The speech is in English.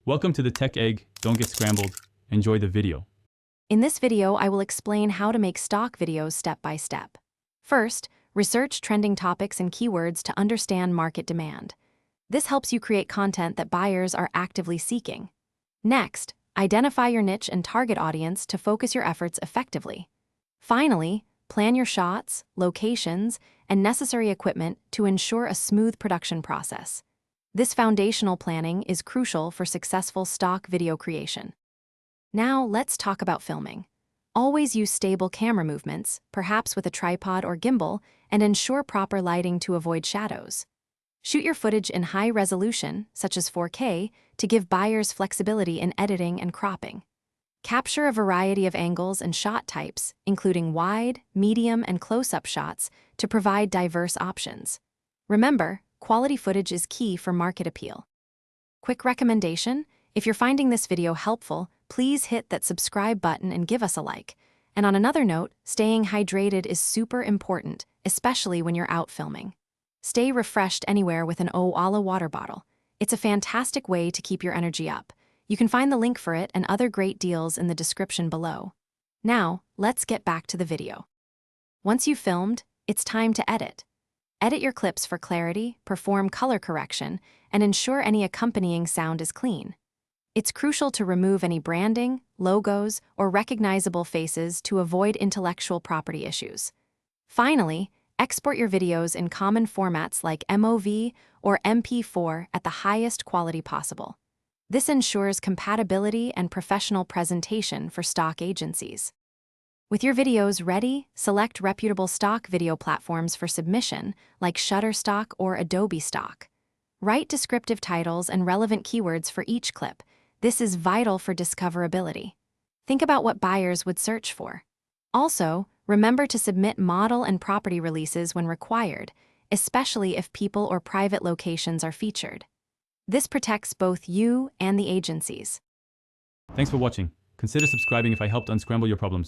Welcome to the Tech Egg. Don't get scrambled. Enjoy the video. In this video, I will explain how to make stock videos step by step. First, research trending topics and keywords to understand market demand. This helps you create content that buyers are actively seeking. Next, identify your niche and target audience to focus your efforts effectively. Finally, plan your shots, locations, and necessary equipment to ensure a smooth production process. This foundational planning is crucial for successful stock video creation. Now, let's talk about filming. Always use stable camera movements, perhaps with a tripod or gimbal, and ensure proper lighting to avoid shadows. Shoot your footage in high resolution, such as 4K, to give buyers flexibility in editing and cropping. Capture a variety of angles and shot types, including wide, medium, and close-up shots, to provide diverse options. Remember, quality footage is key for market appeal. Quick recommendation: if you're finding this video helpful, please hit that subscribe button and give us a like. And on another note, staying hydrated is super important, especially when you're out filming. Stay refreshed anywhere with an Owala water bottle. It's a fantastic way to keep your energy up. You can find the link for it and other great deals in the description below. Now, let's get back to the video. Once you've filmed, it's time to edit. Edit your clips for clarity, perform color correction, and ensure any accompanying sound is clean. It's crucial to remove any branding, logos, or recognizable faces to avoid intellectual property issues. Finally, export your videos in common formats like MOV or MP4 at the highest quality possible. This ensures compatibility and professional presentation for stock agencies. With your videos ready, select reputable stock video platforms for submission, like Shutterstock or Adobe Stock. Write descriptive titles and relevant keywords for each clip. This is vital for discoverability. Think about what buyers would search for. Also, remember to submit model and property releases when required, especially if people or private locations are featured. This protects both you and the agencies. Thanks for watching. Consider subscribing if I helped unscramble your problems.